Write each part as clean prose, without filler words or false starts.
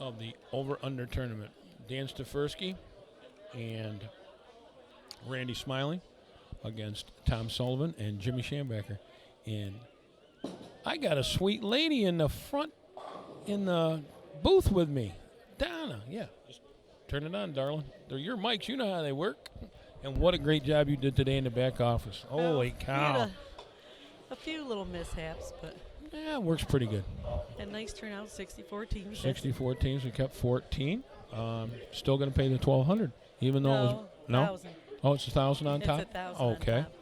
of the over-under tournament. Dan Stefersky and Randy Smiley against Tom Sullivan and Jimmy Schambacher. And I got a sweet lady in the front in the booth with me. Donna, yeah. Just turn it on, darling. They're your mics. You know how they work. And what a great job you did today in the back office. Holy cow. We had a few little mishaps, but. Yeah, it works pretty good. And nice turnout, 64 teams. 64 teams. We kept 14. Still going to pay the $1,200, even though it was. No? 1,000. Oh, it's $1,000 on top? It's 1,000 okay. on top.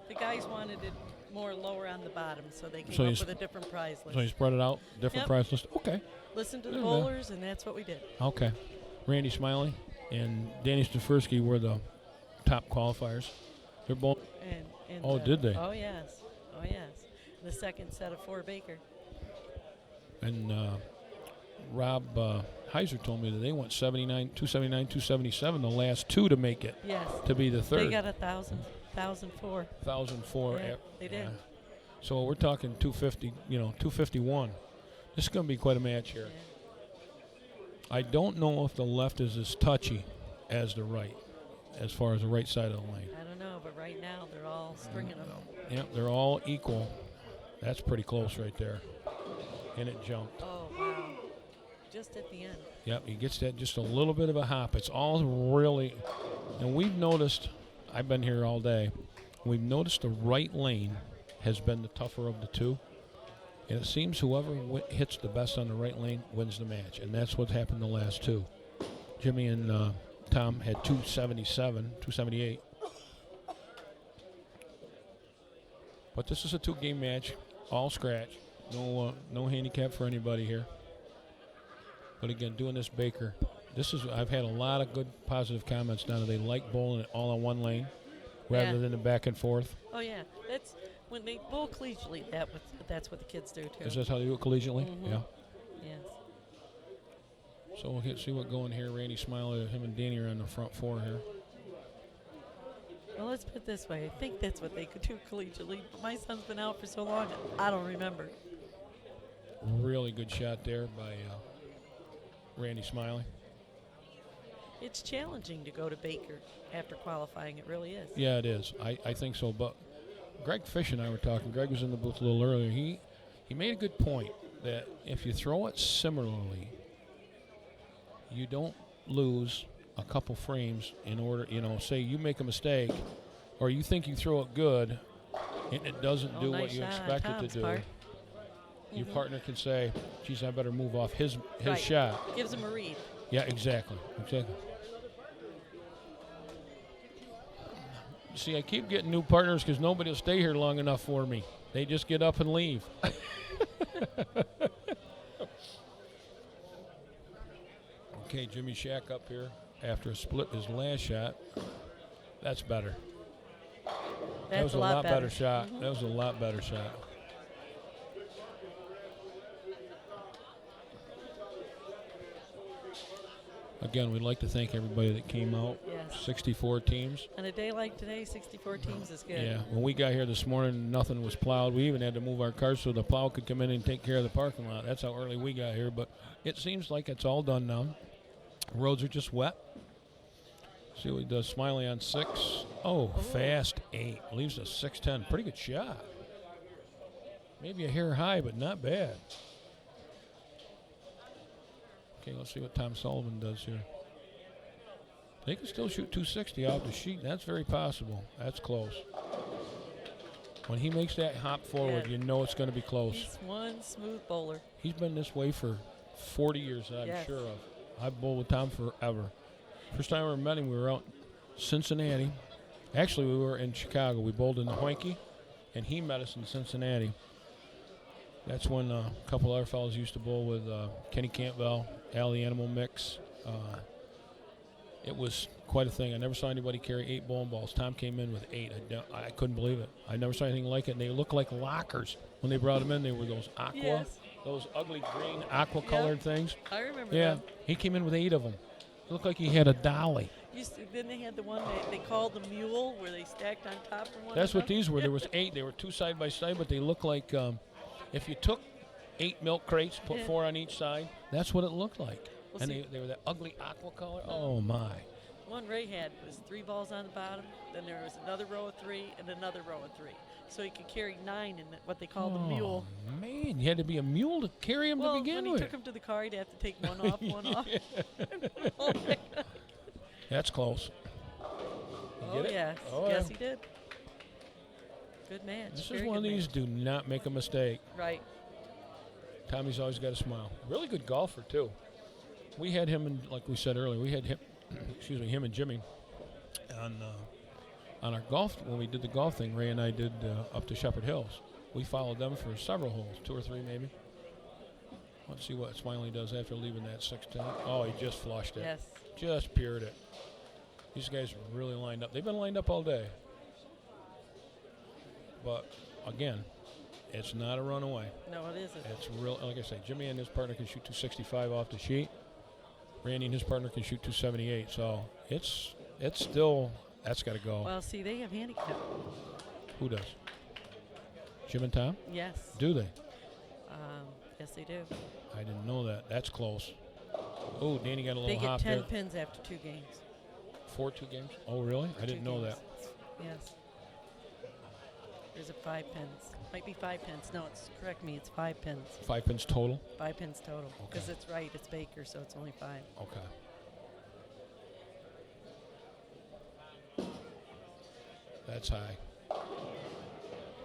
The guys wanted it more lower on the bottom, so they came up with a different prize list. So you spread it out, different prize list? Okay. Listen to the bowlers, and that's what we did. Okay. Randy Smiley and Danny Stefersky were the top qualifiers. They're both. Did they? Oh, yes. Oh, yes. The second set of 4 Baker. And Rob Heiser told me that they went 79, 279, 277, the last 2 to make it. Yes. To be the third. They got 1,004. 1,004. Yeah, they did. So we're talking 250, 251. This is going to be quite a match here. Yeah. I don't know if the left is as touchy as the right, as far as the right side of the lane. I don't know, but right now they're all stringing them. Yep, they're all equal. That's pretty close right there. And it jumped. Oh, wow. Just at the end. Yep, he gets that just a little bit of a hop. It's all really, and we've noticed, I've been here all day, we've noticed the right lane has been the tougher of the two. And it seems whoever hits the best on the right lane wins the match. And that's what's happened the last 2. Jimmy and Tom had 277, 278. But this is a 2-game match, all scratch. No handicap for anybody here. But again, doing this Baker, I've had a lot of good positive comments now that they like bowling it all on one lane rather than the back and forth. Oh, yeah. That's when they bowl collegiately, that's what the kids do, too. Is that how they do it collegiately? Mm-hmm. Yeah. Yes. So we'll see what going here. Randy Smiley, him and Danny are on the front 4 here. Well, let's put it this way. I think that's what they could do collegiately. But my son's been out for so long, I don't remember. Really good shot there by Randy Smiley. It's challenging to go to Baker after qualifying. It really is. Yeah, it is. I think so. But Greg Fish and I were talking. Greg was in the booth a little earlier. He made a good point that if you throw it similarly, you don't lose a couple frames in order, say you make a mistake or you think you throw it good and it doesn't do what you expect it to do. Your partner can say, geez, I better move off his shot. Gives him a read. Yeah, exactly. See, I keep getting new partners because nobody will stay here long enough for me. They just get up and leave. Okay, Jimmy Shack up here after a split his last shot. That's better. That was a lot better shot. Mm-hmm. That was a lot better shot. Again, we'd like to thank everybody that came out. Yes. 64 teams. On a day like today, 64 teams is good. Yeah. When we got here this morning, nothing was plowed. We even had to move our cars so the plow could come in and take care of the parking lot. That's how early we got here. But it seems like it's all done now. Roads are just wet. See what he does. Smiley on 6. Oh, fast 8. Leaves a 610. Pretty good shot. Maybe a hair high, but not bad. Okay, let's see what Tom Sullivan does here. They can still shoot 260 off the sheet. That's very possible. That's close. When he makes that hop forward, you know it's going to be close. He's one smooth bowler. He's been this way for 40 years, I'm sure of. I've bowled with Tom forever. First time I ever met him, we were out in Cincinnati. Actually, we were in Chicago. We bowled in the Hoinky, and he met us in Cincinnati. That's when a couple other fellows used to bowl with Kenny Campbell, Al the Animal Mix. It was quite a thing. I never saw anybody carry 8 bowling balls. Tom came in with 8. I couldn't believe it. I never saw anything like it. And they looked like lockers. When they brought them in, they were those aqua, those ugly green aqua-colored things. I remember Yeah, them. he came in with 8 of them. It looked like he had a dolly. Then they had the one they called the mule, where they stacked on top of one. That's what these were. There was 8. They were 2 side by side, but they looked like if you took 8 milk crates, put Yeah. 4 on each side. That's what it looked like. Well, And see- they were that ugly aqua color. Oh, my. One Ray had was 3 balls on the bottom, then there was another row of 3 and another row of 3. So he could carry 9 in what they call the mule. Man, you had to be a mule to carry him Well, to begin when he with. took him to the car, he'd have to take one off, one off. That's close. You Oh, get it? yes. Oh, Yes, yeah. he did. Good match. This is Very one of good these, match. do not make a mistake. Right. Tommy's always got a smile. Really good golfer, too. We had him, and like we said earlier, we had him, him and Jimmy on our golf, when we did the golf thing, Ray and I did up to Shepherd Hills. We followed them for several holes, 2 or 3 maybe. Let's see what Smiley does after leaving that 16. Oh, he just flushed it. Yes. Just peered it. These guys are really lined up. They've been lined up all day. But, again, it's not a runaway. No, it isn't. It's real. Like I say, Jimmy and his partner can shoot 265 off the sheet. Randy and his partner can shoot 278. So it's still, that's got to go. Well, see, they have handicap. Who does? Jim and Tom? Yes. Do they? Yes, they do. I didn't know that. That's close. Oh, Danny got a little They get hop 10 there. pins after 2 games. 2 games? Oh, really? I didn't know that. Yes. There's a 5 pins. Might be 5 pins. No, correct me. It's 5 pins. 5 pins total? 5 pins total. Because Okay. it's right. It's Baker, so it's only 5. Okay. That's high.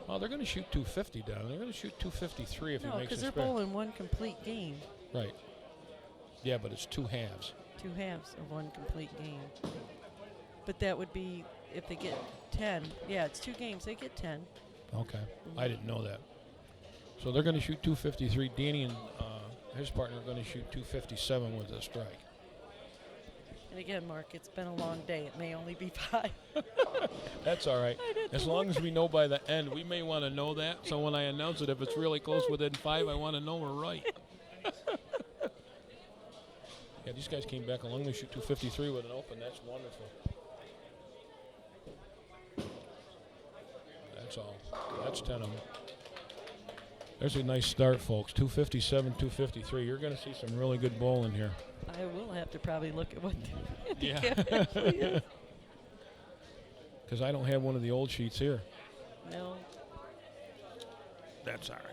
Well, they're going to shoot 250 down. They're going to shoot 253 if he No, makes because it they're spare. bowling one complete game. Right. Yeah, but it's 2 halves. 2 halves of one complete game. But that would be if they get 10. Yeah, it's 2 games. They get 10. Okay. I didn't know that. So they're going to shoot 253. Danny and his partner are going to shoot 257 with a strike. And again, Mark, it's been a long day. It may only be 5. That's all right. As long as we know by the end, we may want to know that. So when I announce it, if it's really close within 5, I want to know we're right. Yeah, these guys came back along. They shoot 253 with an open. That's wonderful. That's all. That's 10 of them. There's a nice start, folks. 257, 253. You're going to see some really good bowling here. I will have to probably look at what the Yeah. handicap actually is. Because I don't have one of the old sheets here. No. That's all right.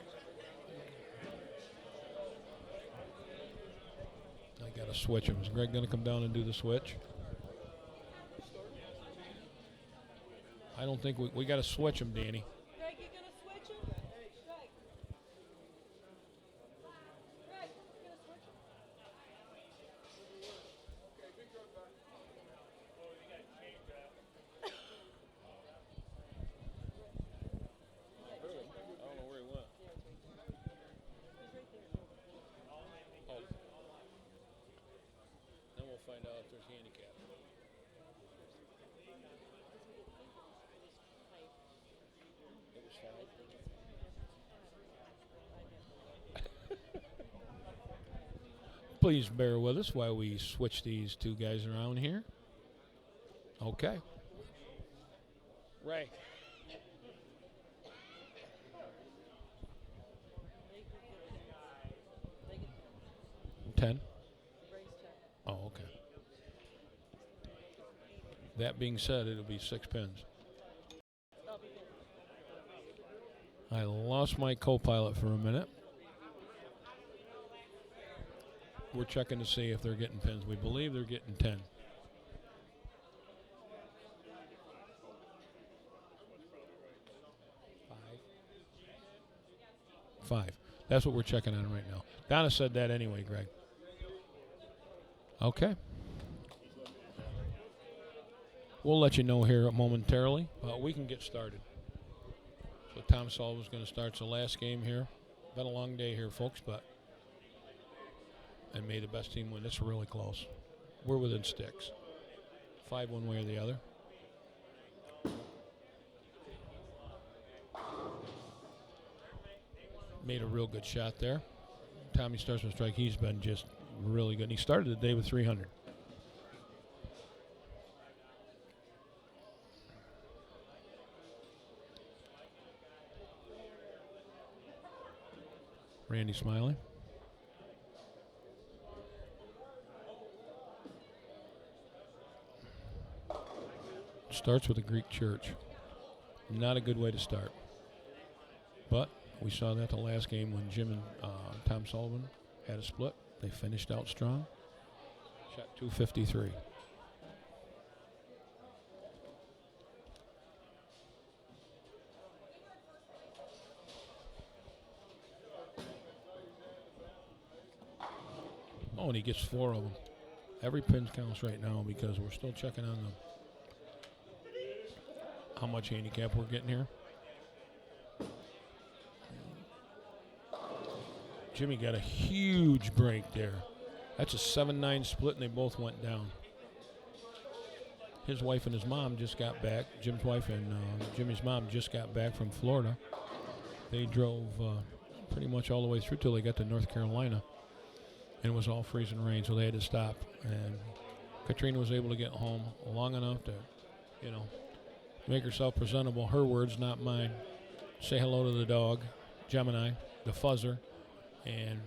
I got to switch them. Is Greg going to come down and do the switch? I don't think we got to switch them, Danny. Greg, you going to switch him? Greg. Greg, you going to switch him? I don't know where he went. Oh. Then we'll find out if there's handicap. It was 5. Please bear with us while we switch these 2 guys around here. Okay. Ray. They get 10. race check. Oh, okay. That being said, it'll be 6 pins. I'll be good. I lost my co-pilot for a minute. We're checking to see if they're getting pins. We believe they're getting 10. Five. That's what we're checking on right now. Donna said that anyway, Greg. Okay. We'll let you know here momentarily. We can get started. So Tom Sullivan's going to start the last game here. Been a long day here, folks, but and may the best team win. It's really close. We're within sticks. 5 one way or the other. Made a real good shot there. Tommy starts with a strike. He's been just really good. And he started the day with 300. Randy Smiley. Starts with a Greek church. Not a good way to start. But we saw that the last game when Jim and Tom Sullivan had a split. They finished out strong. Shot 253. Oh, and he gets 4 of them. Every pin counts right now because we're still checking on how much handicap we're getting here. Jimmy got a huge break there. That's a 7-9 split, and they both went down. His wife and his mom just got back. Jim's wife and Jimmy's mom just got back from Florida. They drove pretty much all the way through till they got to North Carolina. And it was all freezing rain, so they had to stop. And Katrina was able to get home long enough to, make herself presentable. Her words, not mine. Say hello to the dog, Gemini, the fuzzer, and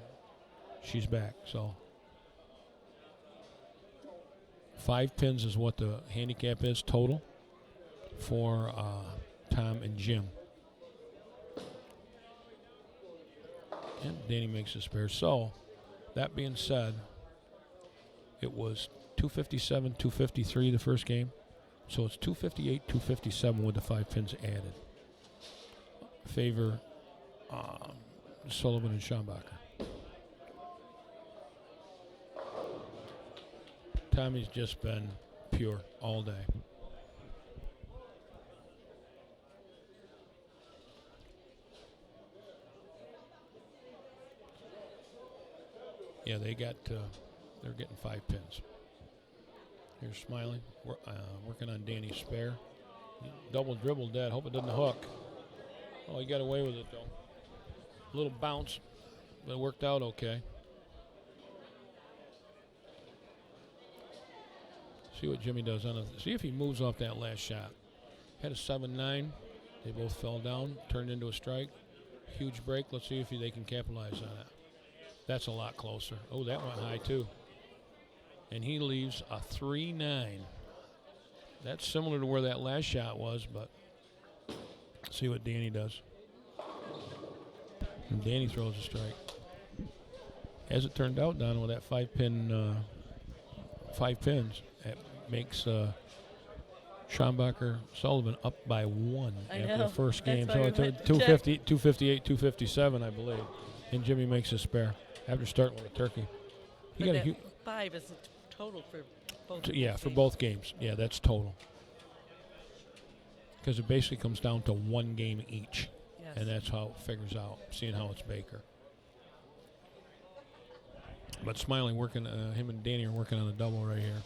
she's back. So 5 pins is what the handicap is total for Tom and Jim. And Danny makes a spare. So that being said, it was 257, 253 the first game. So it's 258, 257 with the 5 pins added. Favor Sullivan and Schombacher. Tommy's just been pure all day. Yeah, they're getting 5 pins. Here's Smiley, working on Danny's spare. Double dribbled that, hope it doesn't hook. Oh, he got away with it though. A little bounce, but it worked out okay. See what Jimmy does see if he moves off that last shot. Had a 7-9. They both fell down, turned into a strike. Huge break. Let's see if they can capitalize on it. That's a lot closer. Oh, that went high too. And he leaves a 3-9. That's similar to where that last shot was, but see what Danny does. And Danny throws a strike. As it turned out, Don, with that 5 pins, it makes Schombacher Sullivan up by 1 after the first game. So it's 258, 257, I believe. And Jimmy makes a spare after starting with a turkey. He got a 5 is the total for both. Yeah, for both games. Yeah, that's total. Because it basically comes down to 1 game each. Yes. And that's how it figures out, seeing how it's Baker. But Smiley working, him and Danny are working on a double right here.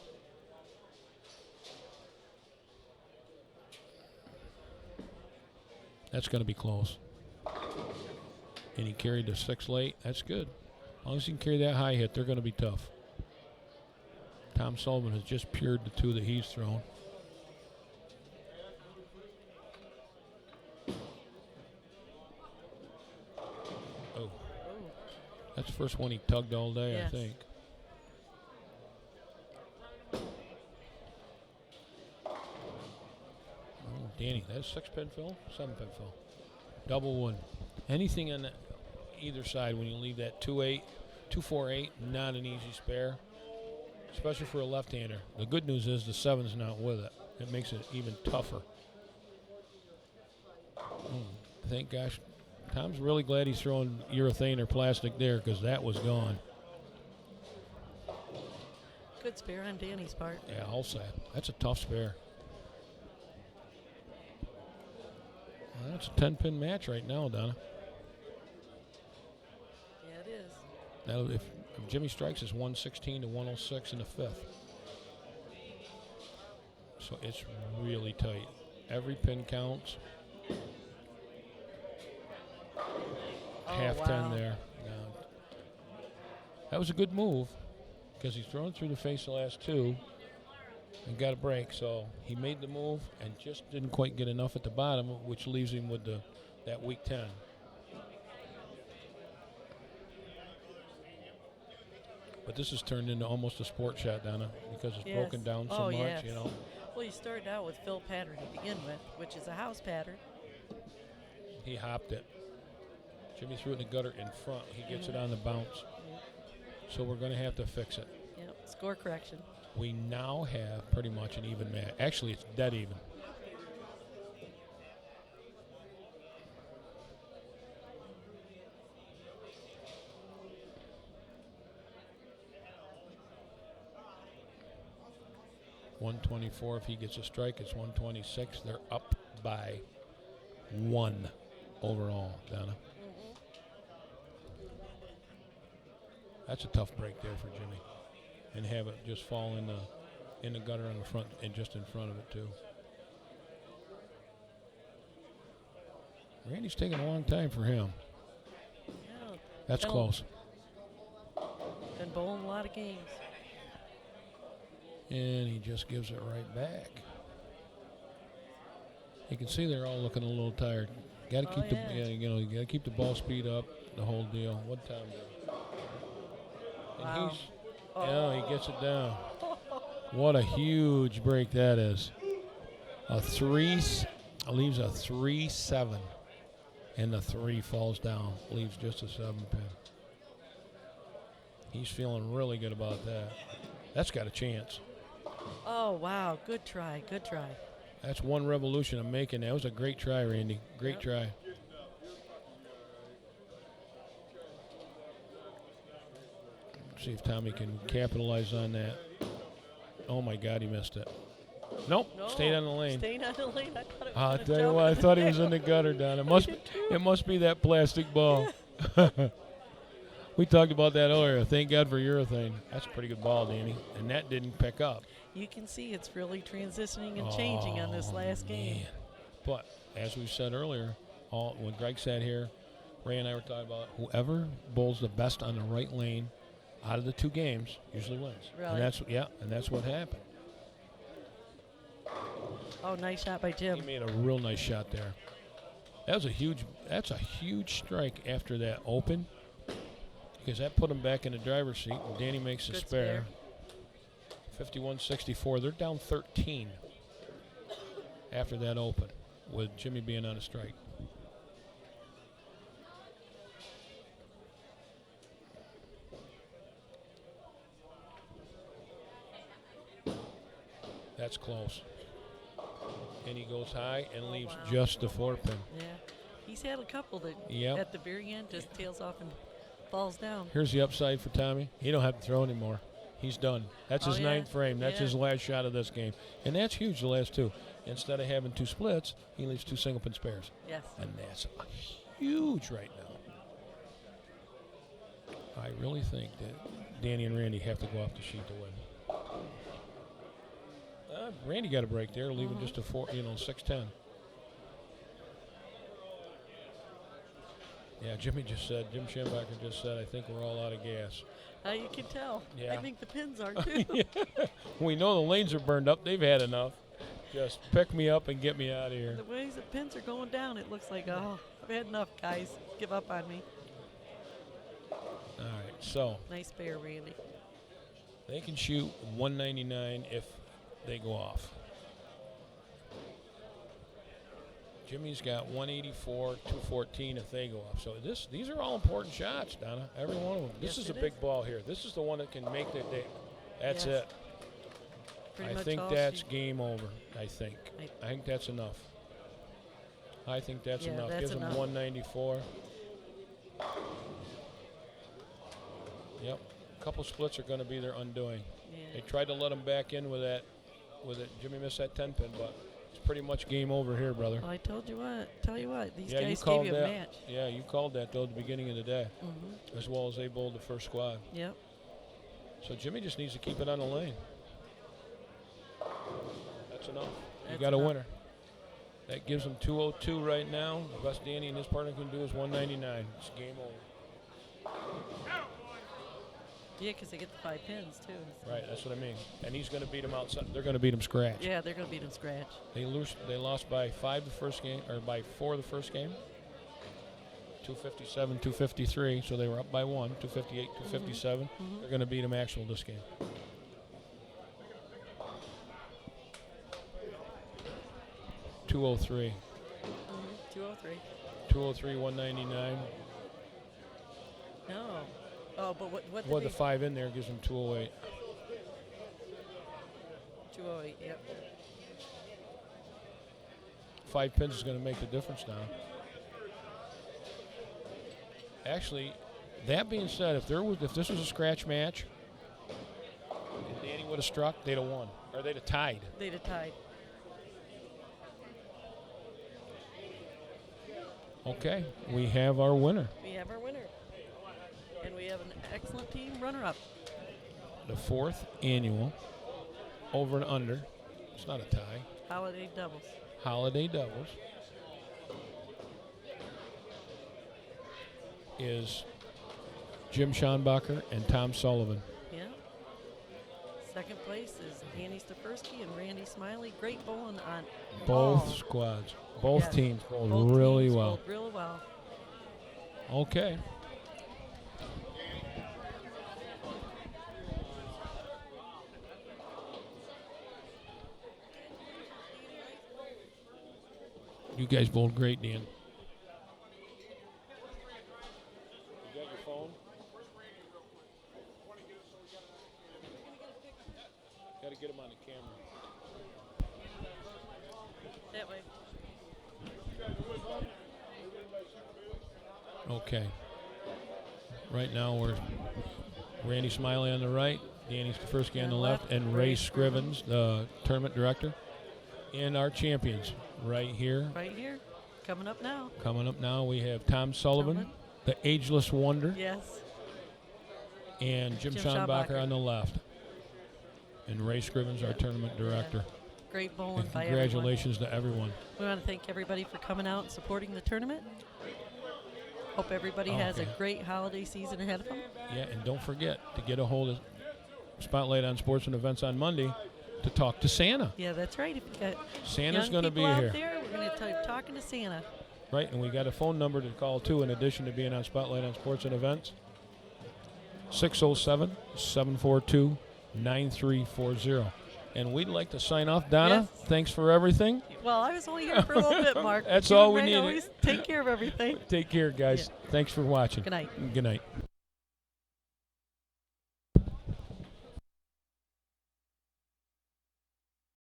That's going to be close. And he carried the 6 late. That's good. As long as he can carry that high hit, they're going to be tough. Tom Sullivan has just pured the 2 that he's thrown. Oh. That's the first one he tugged all day, yes. I think. Oh, Danny, that's 6-pin fill, 7-pin fill. Double 1. Anything on either side when you leave that 2-8, 2-4-8, not an easy spare, especially for a left-hander. The good news is the 7's not with it. It makes it even tougher. Thank gosh. Tom's really glad he's throwing urethane or plastic there because that was gone. Good spare on Danny's part. Yeah, all set. That's a tough spare. Well, that's a 10-pin match right now, Donna. Yeah, it is. Now, if Jimmy strikes, it's 116 to 106 in the 5th. So it's really tight. Every pin counts. Half 10 there. Now, that was a good move because he's thrown through the face the last 2 and got a break. So he made the move and just didn't quite get enough at the bottom, which leaves him with that weak 10. But this has turned into almost a sport shot, Donna, because it's broken down so much, yes. you know. Well, you started out with fill pattern to begin with, which is a house pattern. He hopped it. Jimmy threw it in the gutter in front. He gets it on the bounce. So we're going to have to fix it. Yep, score correction. We now have pretty much an even match. Actually, it's dead even. $124 if he gets a strike. It's 126. They're up by 1 overall, Donna. That's a tough break there for Jimmy. And have it just fall in the gutter on the front and just in front of it, too. Randy's taking a long time for him. Yeah, That's close. Been bowling a lot of games. And he just gives it right back. You can see they're all looking a little tired. Got to keep you got to keep the ball speed up, the whole deal. What time is it? And he gets it down. What a huge break that is. Leaves a 3-7, and the 3 falls down. Leaves just a 7-pin. He's feeling really good about that. That's got a chance. Oh, wow. Good try. Good try. That's one revolution I'm making. That was a great try, Randy. Great try. See if Tommy can capitalize on that. Oh, my God, he missed it. Nope, stayed on the lane. Stayed on the lane. I thought it was I'll tell you what, I thought he was in the gutter, Don. It must be that plastic ball. We talked about that earlier. Thank God for urethane. That's a pretty good ball, Danny. And that didn't pick up. You can see it's really transitioning and changing on this last game. Man. But as we said earlier, when Greg sat here, Ray and I were talking about whoever bowls the best on the right lane out of the 2 games usually wins. Really? And that's what happened. Oh, nice shot by Jim. He made a real nice shot there. That's a huge strike after that open, because that put him back in the driver's seat. And Danny makes a spare. 51-64. They're down 13 after that open, with Jimmy being on a strike. That's close. And he goes high and leaves just the 4-pin. Yeah. He's had a couple that at the very end just tails off and falls down. Here's the upside for Tommy. He don't have to throw anymore. He's done. That's his 9th frame. That's his last shot of this game. And that's huge, the last 2. Instead of having 2 splits, he leaves 2 single-pin spares. Yes. And that's huge right now. I really think that Danny and Randy have to go off the sheet to win. Randy got a break there, leaving just a 6-10. Yeah, Jim Schambacher just said, I think we're all out of gas. You can tell. Yeah. I think the pins are too. We know the lanes are burned up. They've had enough. Just pick me up and get me out of here. The ways the pins are going down, it looks like, I've had enough, guys. Give up on me. All right, so. Nice spare, Randy. They can shoot 199 if they go off. Jimmy's got 184, 214 if they go off. So these are all important shots, Donna. Every one of them. This is a big ball here. This is the one that can make the day. That's it. I think that's game over. I think that's enough. I think that's enough. That's Gives them 194. Yep. A couple splits are going to be their undoing. Yeah. They tried to let him back in with it. Jimmy missed that 10-pin, but it's pretty much game over here, brother. Well, tell you what, these guys gave you a match. Yeah, you called that, though, at the beginning of the day, as well as they bowled the first squad. Yep. So Jimmy just needs to keep it on the lane. That's enough. You got a winner. That gives them 202 right now. The best Danny and his partner can do is 199. It's game over. Yeah, because they get the 5 pins, too. So. Right, that's what I mean. And he's going to beat them outside. They're going to beat him scratch. Yeah, they're going to beat him scratch. They lost by 5 the first game, or by 4 the first game. 257, 253, so they were up by 1, 258, 257. They're going to beat them actual this game. $203. 203. 203, 199. No. Oh, but what Well, the 5 in there gives them 208. 208, yep. 5 pins is going to make the difference now. Actually, that being said, if this was a scratch match, and Danny would have struck, they'd have won. Or they'd have tied. They'd have tied. Okay, we have our winner. We have our winner. And we have an excellent team runner-up. The 4th annual over and under. It's not a tie. Holiday doubles. Holiday doubles is Jim Schonbacher and Tom Sullivan. Yeah. Second place is Annie Stefersky and Randy Smiley. Great bowling on Both squads. Both teams bowled Both really teams well. bowled really well. Okay. You guys bowled great, Dan. You got your phone? Got to get him on the camera. That way. Okay. Right now we're Randy Smiley on the right, Danny Stefersky on the left, and Ray Scrivens, the tournament director, and our champions right here. Right here. Coming up now. Coming up now, we have Tom Sullivan, the ageless wonder, Yes. and Jim Schonbacher on the left, and Ray Scrivens, our tournament director. Great bowling And by congratulations to everyone. We want to thank everybody for coming out and supporting the tournament. Hope everybody has a great holiday season ahead of them. Yeah, and don't forget to get a hold of Spotlight on Sports and Events on Monday to talk to Santa. Yeah, that's right. If you got Santa's going to be young here. people out there, we're going to be talking to Santa. Right, and we got a phone number to call too in addition to being on Spotlight on Sports and Events. 607-742-9340. And we'd like to sign off. Donna, thanks for everything. Well, I was only here for a little bit, Mark. That's all we Ray needed. always take care of everything. Take care, guys. Yeah. Thanks for watching. Good night. Good night.